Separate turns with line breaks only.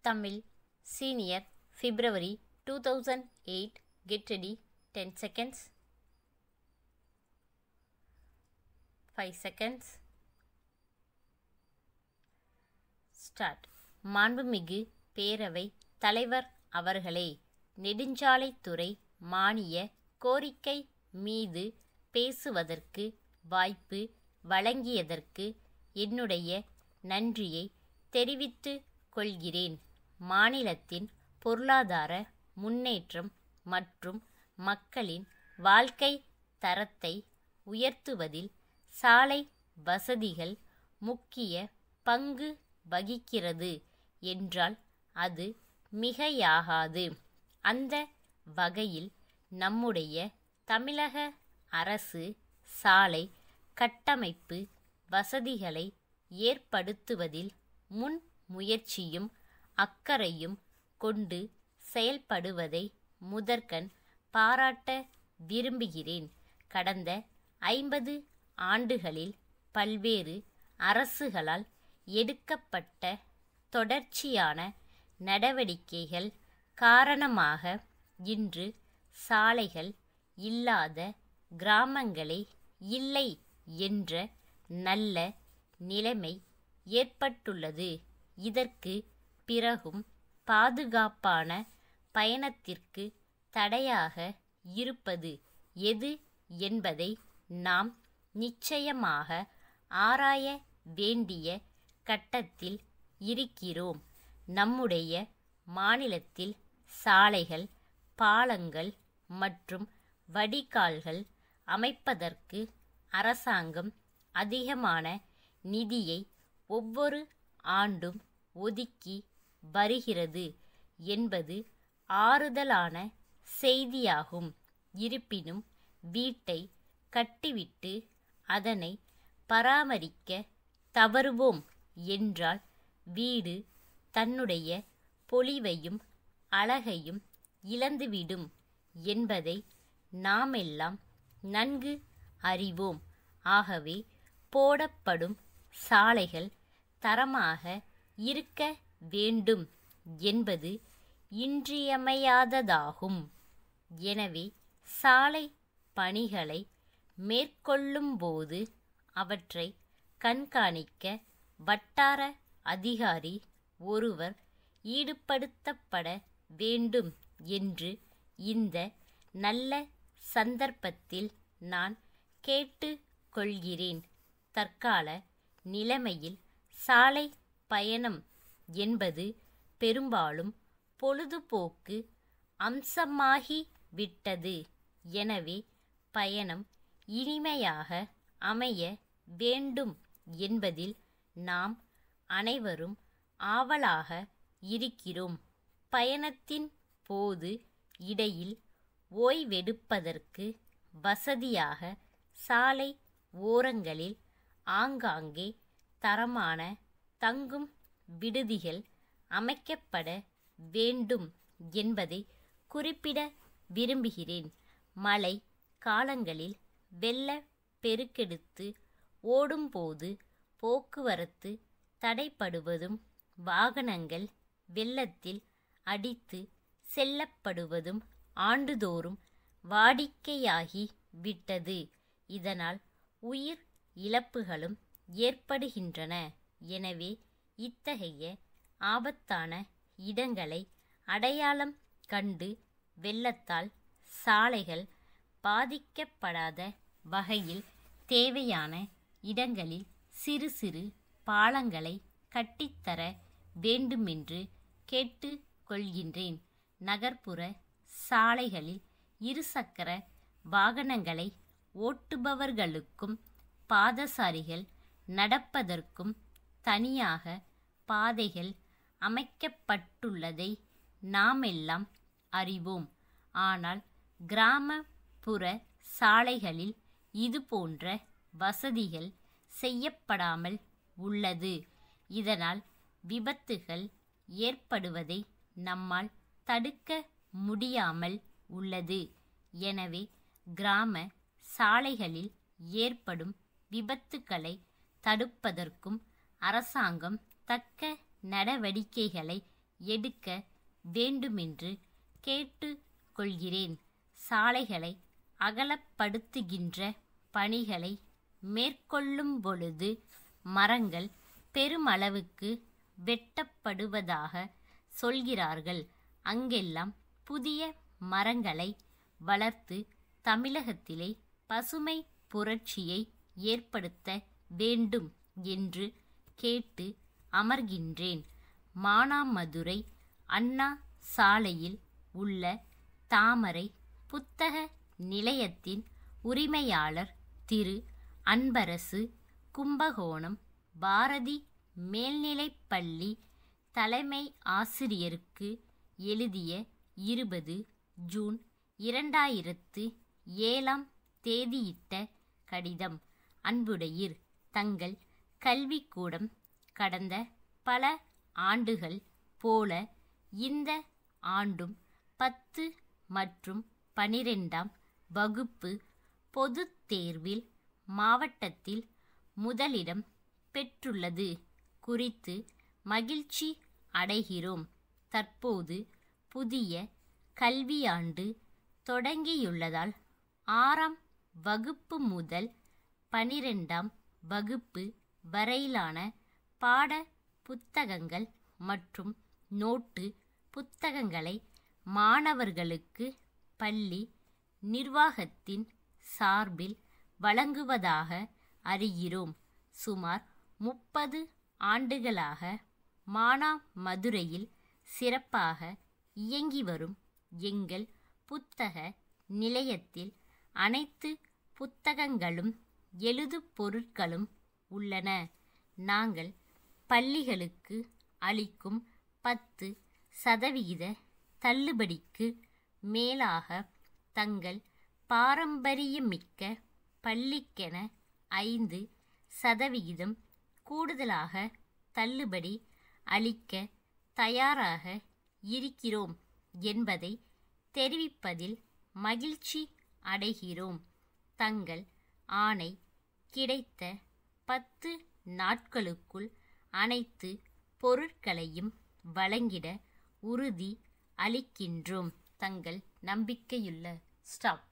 Tamil Senior February 2008. Get ready. 10 seconds. 5 seconds. Start. மாண்புமிகு பேரவை தலைவர் அவர்களே, நெடுஞ்சாலைத்துறை மானிய கோரிக்கை மீது பேசுவதற்கு வாய்ப்பு வழங்கியதற்கு என்னுடைய நன்றியை தெரிவித்துக் கொள்கிறேன். மாநிலத்தின் பொருளாதார முன்னேற்றம் மற்றும் மக்களின் வாழ்க்கை தரத்தை உயர்த்துவதில் சாலை வசதிகள் முக்கிய பங்கு வகிக்கிறது என்றால் அது மிகையாகாது. அந்த வகையில் நம்முடைய தமிழக அரசு சாலை கட்டமைப்பு வசதிகளை ஏற்படுத்துவதில் முன்முயற்சியும் அக்கறையும் கொண்டு செயல்படுவதை முதற்கண் பாராட்ட விரும்புகிறேன். கடந்த 50 ஆண்டுகளில் பல்வேறு அரசுகளால் எடுக்கப்பட்ட தொடர்ச்சியான நடவடிக்கைகள் காரணமாக இன்று சாலைகள் இல்லாத கிராமங்களே இல்லை என்ற நல்ல நிலைமை ஏற்பட்டுள்ளது. இதற்கு பிறகும் பாதுகாப்பான பயணத்திற்கு தடையாக இருப்பது எது என்பதை நாம் நிச்சயமாக ஆராய வேண்டிய கட்டத்தில் இருக்கிறோம். நம்முடைய மாநிலத்தில் சாலைகள், பாலங்கள் மற்றும் வடிகால்கள் அமைப்பதற்கு அரசாங்கம் அதிகமான நிதியை ஒவ்வொரு ஆண்டும் ஒதுக்கி வருகிறது என்பது ஆறுதலான செய்தியாகும். இருப்பினும் வீட்டை கட்டிவிட்டு அதனை பராமரிக்க தவறுவோம் என்றால் வீடு தன்னுடைய பொலிவையும் அழகையும் இழந்துவிடும் என்பதை நாமெல்லாம் நன்கு அறிவோம். ஆகவே போடப்படும் சாலைகள் தரமாக இருக்க வேண்டும் என்பது இன்றியமையாததாகும். எனவே சாலை பணிகளை மேற்கொள்ளும்போது அவற்றை கண்காணிக்க வட்டார அதிகாரி ஒருவர் ஈடுபடுத்தப்பட வேண்டும் என்று இந்த நல்ல சந்தர்ப்பத்தில் நான் கேட்டுக் கொள்கிறேன். தற்கால நிலைமையில் சாலை பயணம் என்பது பெரும்பாலும் பொழுதுபோக்கு அம்சமாகிவிட்டது. எனவே பயணம் இனிமையாக அமைய வேண்டும் என்பதில் நாம் அனைவரும் ஆவலாக இருக்கிறோம். பயணத்தின் போது இடையில் ஓய்வெடுப்பதற்கு வசதியாக சாலை ஓரங்களில் ஆங்காங்கே தரமான தங்கும் விடுதிகள் அமைக்கப்பட வேண்டும் என்பதை குறிப்பிட விரும்புகிறேன். மழை காலங்களில் வெள்ள பெருக்கெடுத்து ஓடும்போது போக்குவரத்து தடைப்படுவதும் வாகனங்கள் வெள்ளத்தில் அடித்து செல்லப்படுவதும் ஆண்டுதோறும் வாடிக்கையாகி விட்டது. இதனால் உயிர் இழப்புகளும் ஏற்படுகின்றன. எனவே இத்தகைய ஆபத்தான இடங்களை அடையாளம் கண்டு வெள்ளத்தால் சாலைகள் பாதிக்கப்படாத வகையில் தேவையான இடங்களில் சிறு சிறு பாலங்களை கட்டித்தர வேண்டுமென்று கேட்டுக் கொள்கின்றேன். நகர்ப்புற சாலைகளில் இருசக்கர வாகனங்களை ஓட்டுபவர்களுக்கும் பாதசாரிகள் நடப்பதற்கும் தனியாக பாதைகள் அமைக்கப்பட்டுள்ளதை நாமெல்லாம் அறிவோம். ஆனால் கிராமப்புற சாலைகளில் இதுபோன்ற வசதிகள் செய்யப்படாமல் உள்ளது. இதனால் விபத்துகள் ஏற்படுவதை நம்மால் தடுக்க முடியாமல் உள்ளது. எனவே கிராம சாலைகளில் ஏற்படும் விபத்துக்களை தடுப்பதற்கும் அரசாங்கம் தக்க நடவடிக்கைகளை எடுக்க வேண்டுமென்று கேட்டு கொள்கிறேன். சாலைகளை அகலப்படுத்துகின்ற பணிகளை மேற்கொள்ளும் பொழுது மரங்கள் பெருமளவுக்கு வெட்டப்படுவதாக சொல்கிறார்கள். அங்கெல்லாம் புதிய மரங்களை வளர்த்து தமிழகத்திலே பசுமை புரட்சியை ஏற்படுத்த வேண்டும் என்று கேட்டு அமர்கின்றேன். மானாமதுரை அண்ணா சாலையில் உள்ள தாமரை புத்தக நிலையத்தின் உரிமையாளர் திரு அன்பரசு, கும்பகோணம் பாரதி மேல்நிலைப்பள்ளி தலைமை ஆசிரியருக்கு எழுதிய 20 ஜூன் 2007 தேதியிட்ட கடிதம். அன்புடையீர், தங்கள் கல்விக்கூடம் கடந்த பல ஆண்டுகள் போல இந்த ஆண்டும் 10 மற்றும் 12ஆம் வகுப்பு பொதுத் தேர்வில் மாவட்டத்தில் முதலிடம் பெற்றுள்ளது குறித்து மகிழ்ச்சி அடைகிறோம். தற்போது புதிய கல்வியாண்டு தொடங்கியுள்ளதால் 6ஆம் வகுப்பு முதல் 12ஆம் வகுப்பு வரையிலான பாட புத்தகங்கள் மற்றும் நோட்டு புத்தகங்களை மாணவர்களுக்கு பள்ளி நிர்வாகத்தின் சார்பில் வழங்குவதாக அறிகிறோம். சுமார் 30 ஆண்டுகளாக மானாமதுரையில் சிறப்பாக இயங்கி வரும் எங்கள் புத்தக நிலையத்தில் அனைத்து புத்தகங்களும் எழுது பொருட்களும் உள்ளன. நாங்கள் பள்ளிகளுக்கு அளிக்கும் 10% தள்ளுபடிக்கு மேலாக தங்கள் பாரம்பரியமிக்க பள்ளிக்கென 5% கூடுதலாக தள்ளுபடி அளிக்க தயாராக இருக்கிறோம் என்பதை தெரிவிப்பதில் மகிழ்ச்சி அடைகிறோம். தங்கள் ஆணை கிடைத்த 10 நாட்களுக்குள் அனைத்து பொருட்களையும் வழங்கிட உறுதி அளிக்கின்றோம். தங்கள் நம்பிக்கையுள்ள ஸ்டாப்.